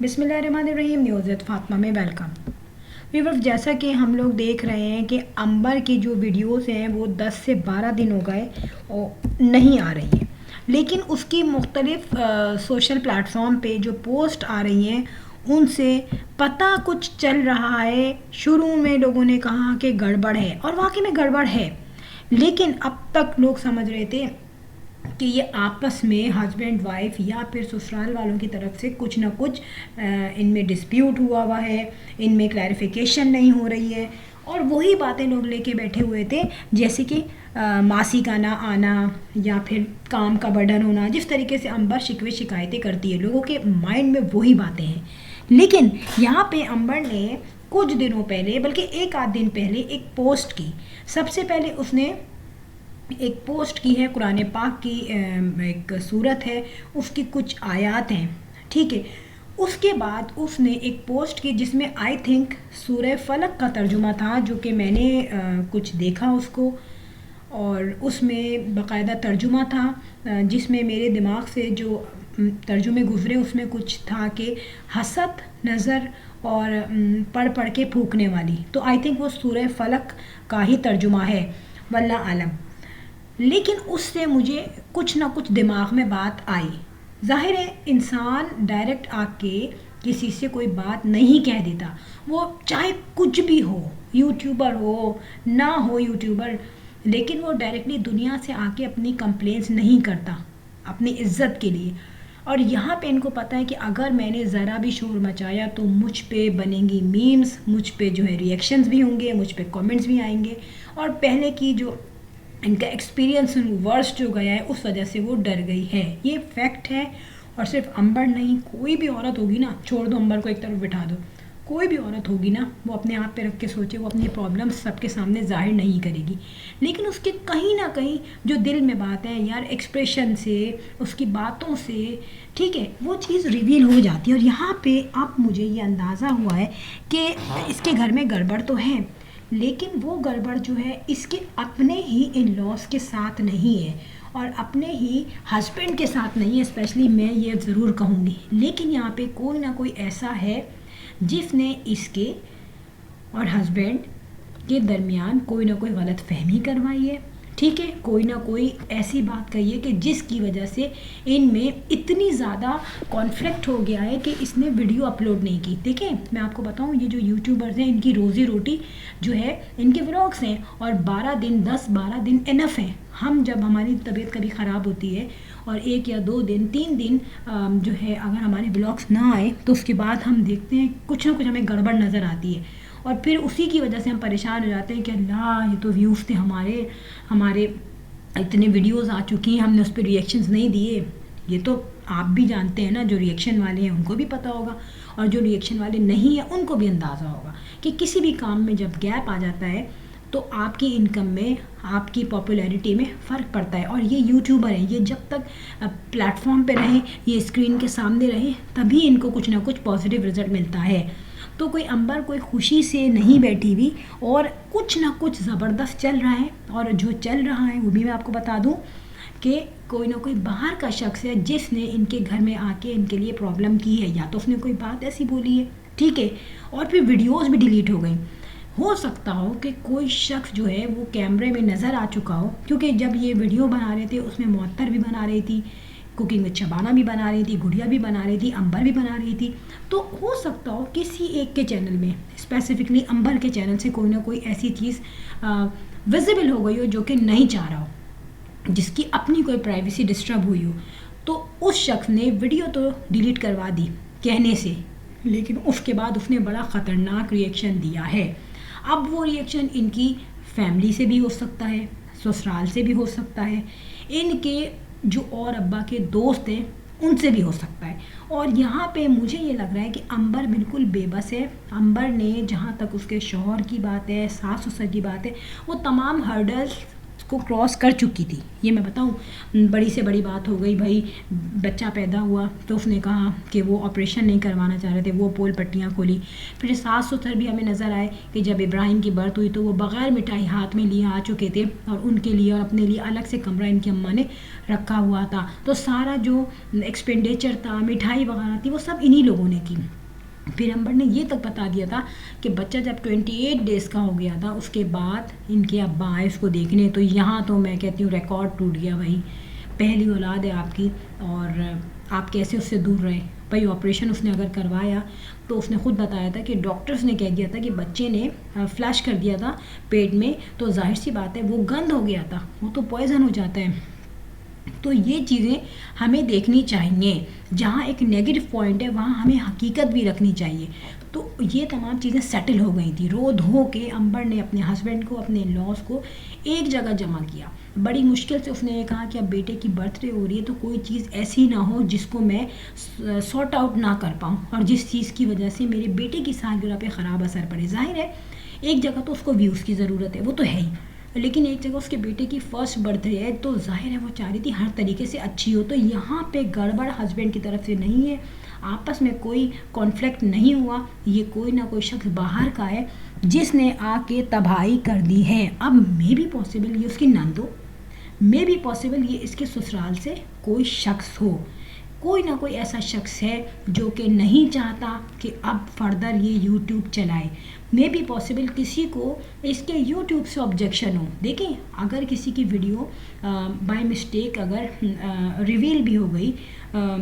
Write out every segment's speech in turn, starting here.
बिस्मिल्लाहिर्रहमानिर्रहीम। News with Fatima में welcome. Viewers, जैसा कि हम लोग देख रहे हैं कि अंबर की जो वीडियोस हैं वो 10 से 12 दिन हो गए और नहीं आ रही हैं, लेकिन उसकी मुख्तलिफ सोशल प्लेटफॉर्म पे जो पोस्ट आ रही हैं उनसे पता कुछ चल रहा है। शुरू में लोगों ने कहा कि गड़बड़ है और वाकई में गड़बड़ है, लेकिन अब तक लोग समझ रहे थे कि ये आपस में हस्बैंड वाइफ या फिर ससुराल वालों की तरफ से कुछ ना कुछ इनमें डिस्प्यूट हुआ है, इनमें क्लैरिफिकेशन नहीं हो रही है। और वही बातें लोग लेके बैठे हुए थे, जैसे कि मासी का ना आना या फिर काम का बर्डन होना। जिस तरीके से अंबर शिकवे शिकायतें करती है, लोगों के माइंड में वही बातें हैं। लेकिन यहाँ पे अंबर ने कुछ दिनों पहले, बल्कि एक आध दिन पहले एक पोस्ट की। सबसे पहले उसने एक पोस्ट की है, कुरान पाक की एक सूरत है, उसकी कुछ आयत हैं, ठीक है। उसके बाद उसने एक पोस्ट की जिसमें आई थिंक सूरह फलक का तर्जुमा था, जो कि मैंने कुछ देखा उसको, और उसमें बाकायदा तर्जुमा था जिसमें मेरे दिमाग से जो तर्जुमे गुजरे उसमें कुछ था कि हसद नज़र और पढ़ पढ़ के फूकने वाली। तो आई थिंक वो सूरह फलक का ही तर्जुमा है, वल्लाह आलम। लेकिन उससे मुझे कुछ ना कुछ दिमाग में बात आई। जाहिर है इंसान डायरेक्ट आके किसी से कोई बात नहीं कह देता, वो चाहे कुछ भी हो, यूट्यूबर हो ना हो यूट्यूबर, लेकिन वो डायरेक्टली दुनिया से आके अपनी कंप्लेंट्स नहीं करता अपनी इज्जत के लिए। और यहाँ पे इनको पता है कि अगर मैंने ज़रा भी शोर मचाया तो मुझ पे बनेंगी मीम्स, मुझ पे जो है रिएक्शंस भी होंगे, मुझ पे कमेंट्स भी आएंगे। और पहले की जो इनका एक्सपीरियंस वर्स्ट जो गया है उस वजह से वो डर गई है, ये फैक्ट है। और सिर्फ अंबर नहीं, कोई भी औरत होगी ना, छोड़ दो अंबर को एक तरफ बिठा दो, कोई भी औरत होगी ना, वो अपने आप पे रख के सोचे, वो अपनी प्रॉब्लम्स सबके सामने जाहिर नहीं करेगी, लेकिन उसके कहीं ना कहीं जो दिल में बात है यार, एक्सप्रेशन से, उसकी बातों से, ठीक है, वो चीज़ रिवील हो जाती है। और यहाँ पे अब मुझे ये अंदाज़ा हुआ है कि इसके घर में गड़बड़ तो है, लेकिन वो गड़बड़ जो है इसके अपने ही इन लॉस के साथ नहीं है और अपने ही हस्बैंड के साथ नहीं है, स्पेशली मैं ये ज़रूर कहूँगी। लेकिन यहाँ पे कोई ना कोई ऐसा है जिसने इसके और हस्बैंड के दरमियान कोई ना कोई गलत फहमी करवाई है, ठीक है, कोई ना कोई ऐसी बात कही है कि जिसकी वजह से इनमें इतनी ज़्यादा कॉन्फ्लिक्ट हो गया है कि इसने वीडियो अपलोड नहीं की। देखें, मैं आपको बताऊं, ये जो यूट्यूबर्स हैं इनकी रोज़ी रोटी जो है इनके व्लॉग्स हैं, और 12 दिन 10-12 दिन इनफ हैं। हम जब हमारी तबीयत कभी ख़राब होती है और 1 या 2 दिन 3 दिन जो है अगर हमारे व्लॉग्स ना आए तो उसके बाद हम देखते हैं कुछ ना कुछ हमें गड़बड़ नज़र आती है, और फिर उसी की वजह से हम परेशान हो जाते हैं कि अल्लाह, ये तो व्यूज़ थे हमारे इतने वीडियोस आ चुकी हैं, हमने उस पर रिएक्शंस नहीं दिए। ये तो आप भी जानते हैं ना, जो रिएक्शन वाले हैं उनको भी पता होगा, और जो रिएक्शन वाले नहीं हैं उनको भी अंदाज़ा होगा कि किसी भी काम में जब गैप आ जाता है तो आपकी इनकम में, आपकी पॉपुलैरिटी में फ़र्क पड़ता है। और ये यूट्यूबर हैं, ये जब तक प्लेटफॉर्म पे रहें, ये स्क्रीन के सामने रहें, तभी इनको कुछ ना कुछ पॉजिटिव रिजल्ट मिलता है। तो कोई अंबर कोई खुशी से नहीं बैठी हुई, और कुछ ना कुछ ज़बरदस्त चल रहा है। और जो चल रहा है वो भी मैं आपको बता दूं कि कोई ना कोई बाहर का शख्स है जिसने इनके घर में आके इनके लिए प्रॉब्लम की है, या तो उसने कोई बात ऐसी बोली है, ठीक है, और फिर वीडियोस भी डिलीट हो गई। हो सकता हो कि कोई शख्स जो है वो कैमरे में नज़र आ चुका हो, क्योंकि जब ये वीडियो बना रहे थे उसमें मुअत्तर भी बना रही थी, कुकिंग में शबाना भी बना रही थी, गुड़िया भी बना रही थी, अंबर भी बना रही थी। तो हो सकता हो किसी एक के चैनल में, स्पेसिफिकली अंबर के चैनल से कोई ना कोई ऐसी चीज़ विजिबल हो गई हो जो कि नहीं चाह रहा हो, जिसकी अपनी कोई प्राइवेसी डिस्टर्ब हुई हो। तो उस शख्स ने वीडियो तो डिलीट करवा दी कहने से, लेकिन उसके बाद उसने बड़ा ख़तरनाक रिएक्शन दिया है। अब वो रिएक्शन इनकी फैमिली से भी हो सकता है, ससुराल से भी हो सकता है, इनके जो और अब्बा के दोस्त हैं उनसे भी हो सकता है। और यहाँ पे मुझे ये लग रहा है कि अंबर बिल्कुल बेबस है। अंबर ने, जहाँ तक उसके शौहर की बात है, सास ससुर की बात है, वो तमाम हर्डल्स को क्रॉस कर चुकी थी। ये मैं बताऊँ, बड़ी से बड़ी बात हो गई भाई, बच्चा पैदा हुआ तो उसने कहा कि वो ऑपरेशन नहीं करवाना चाह रहे थे, वो पोल पट्टियाँ खोली। फिर सास ससुर भी हमें नज़र आए कि जब इब्राहिम की बर्थ हुई तो वो बग़ैर मिठाई हाथ में लिए आ चुके थे और उनके लिए और अपने लिए अलग से कमरा इनकी अम्मा ने रखा हुआ था। तो सारा जो एक्सपेंडिचर था, मिठाई वगैरह थी, वो सब इन्हीं लोगों ने की। फिर अंबर ने ये तक बता दिया था कि बच्चा जब 28 डेज़ का हो गया था उसके बाद इनके अब्बा आए उसको देखने। तो यहाँ तो मैं कहती हूँ रिकॉर्ड टूट गया भाई, पहली औलाद है आपकी और आप कैसे उससे दूर रहे भाई। ऑपरेशन उसने अगर करवाया तो उसने ख़ुद बताया था कि डॉक्टर्स ने कह दिया था कि बच्चे ने फ्लश कर दिया था पेट में, तो जाहिर सी बात है वो गंद हो गया था, वो तो पॉइज़न हो जाता है। तो ये चीज़ें हमें देखनी चाहिए, जहाँ एक नेगेटिव पॉइंट है वहाँ हमें हकीकत भी रखनी चाहिए। तो ये तमाम चीज़ें सेटल हो गई थी। रो धो के अंबर ने अपने हस्बैंड को, अपने लॉस को एक जगह जमा किया। बड़ी मुश्किल से उसने ये कहा कि अब बेटे की बर्थडे हो रही है तो कोई चीज़ ऐसी ना हो जिसको मैं सॉर्ट आउट ना कर पाऊँ और जिस चीज़ की वजह से मेरे बेटे की सालगिरह पे ख़राब असर पड़े। जाहिर है एक जगह तो उसको व्यूज़ की ज़रूरत है, वो तो है ही, लेकिन एक जगह उसके बेटे की फर्स्ट बर्थडे है तो जाहिर है वो चाह रही थी हर तरीके से अच्छी हो। तो यहाँ पे गड़बड़ हस्बैंड की तरफ से नहीं है, आपस में कोई कॉन्फ्लिक्ट नहीं हुआ, ये कोई ना कोई शख्स बाहर का है जिसने आके तबाही कर दी है। अब मे भी पॉसिबल ये उसकी नंद हो, मे भी पॉसिबल ये इसके ससुराल से कोई शख्स हो, कोई ना कोई ऐसा शख्स है जो कि नहीं चाहता कि अब फर्दर ये यूट्यूब चलाए। मे बी पॉसिबल किसी को इसके यूट्यूब से ऑब्जेक्शन हो। देखें, अगर किसी की वीडियो बाय मिस्टेक अगर रिवील भी हो गई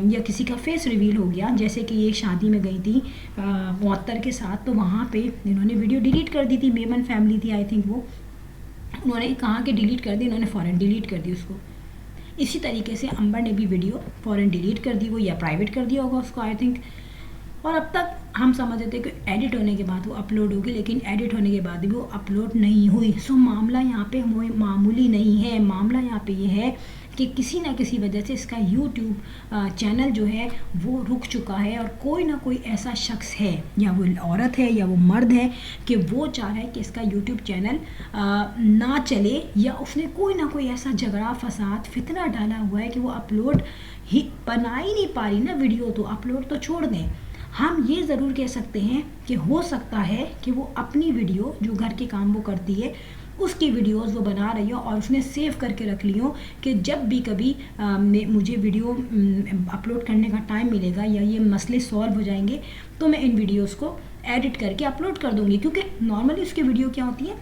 या किसी का फेस रिवील हो गया, जैसे कि ये शादी में गई थी मुअत्तर के साथ, तो वहाँ पे इन्होंने वीडियो डिलीट कर दी थी। मेमन फैमिली थी आई थिंक, वो उन्होंने कहा कि डिलीट कर दी, इन्होंने फ़ौरन डिलीट कर दी उसको। इसी तरीके से अंबर ने भी वीडियो फ़ौरन डिलीट कर दी, वो या प्राइवेट कर दिया होगा उसको आई थिंक। और अब तक हम समझते थे कि एडिट होने के बाद वो अपलोड होगी, लेकिन एडिट होने के बाद भी वो अपलोड नहीं हुई। सो मामला यहाँ पे मामूली नहीं है, मामला यहाँ पे ये है कि किसी ना किसी वजह से इसका यूट्यूब चैनल जो है वो रुक चुका है और कोई ना कोई ऐसा शख्स है, या वो औरत है या वो मर्द है, कि वो चाह रहा है कि इसका यूट्यूब चैनल ना चले, या उसने कोई ना कोई ऐसा झगड़ा फसाद फितना डाला हुआ है कि वो अपलोड ही बना ही नहीं पा रही ना वीडियो, तो अपलोड तो छोड़ दें। हम ये ज़रूर कह सकते हैं कि हो सकता है कि वो अपनी वीडियो जो घर के काम वो करती है उसकी वीडियोस वो बना रही हो और उसने सेव करके रख ली हो कि जब भी कभी मुझे वीडियो अपलोड करने का टाइम मिलेगा या ये मसले सॉल्व हो जाएंगे तो मैं इन वीडियोस को एडिट करके अपलोड कर दूँगी। क्योंकि नॉर्मली उसकी वीडियो क्या होती है,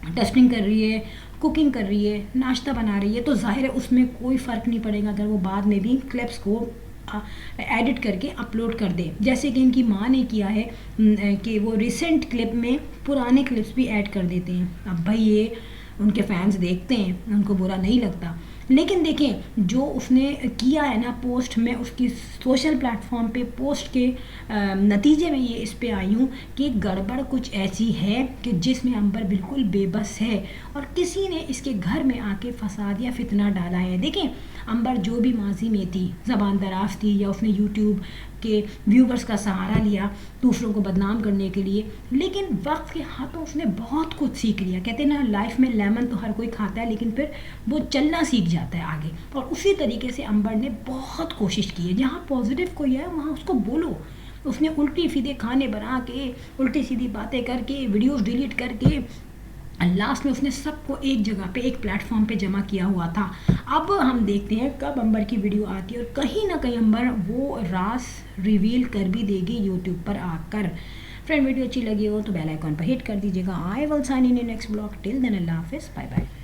टेस्टिंग कर रही है, कुकिंग कर रही है, नाश्ता बना रही है, तो जाहिर है उसमें कोई फ़र्क नहीं पड़ेगा अगर वो बाद में भी क्लिप्स को एडिट करके अपलोड कर दे। जैसे कि इनकी माँ ने किया है कि वो रिसेंट क्लिप में पुराने क्लिप्स भी ऐड कर देते हैं। अब भाई ये उनके फैंस देखते हैं, उनको बुरा नहीं लगता, लेकिन देखें जो उसने किया है ना पोस्ट, मैं उसकी सोशल प्लेटफॉर्म पे पोस्ट के नतीजे में ये इस पे आई हूँ कि गड़बड़ कुछ ऐसी है कि जिसमें अंबर बिल्कुल बेबस है और किसी ने इसके घर में आके फसाद या फितना डाला है। देखें अंबर जो भी माजी में थी, ज़बान दराज थी, या उसने यूट्यूब के व्यूवर्स का सहारा लिया दूसरों को बदनाम करने के लिए, लेकिन वक्त के हाथों उसने बहुत कुछ सीख लिया। कहते हैं ना लाइफ में लेमन तो हर कोई खाता है लेकिन फिर वो चलना सीख जाता है आगे, और उसी तरीके से अंबर ने बहुत कोशिश की है। जहाँ पॉजिटिव कोई है वहाँ उसको बोलो। उसने उल्टी सीधे खाने बना के, उल्टी सीधी बातें करके, वीडियोस डिलीट करके, लास्ट में उसने सबको एक जगह पे एक प्लेटफॉर्म पे जमा किया हुआ था। अब हम देखते हैं कब अंबर की वीडियो आती है और कहीं ना कहीं अंबर वो राज रिवील कर भी देगी यूट्यूब पर आकर। फ्रेंड वीडियो अच्छी लगी हो तो बेल आइकॉन पर हिट कर दीजिएगा। I will sign in next blog. Till then अल्लाह हाफिज़, बाय बाय।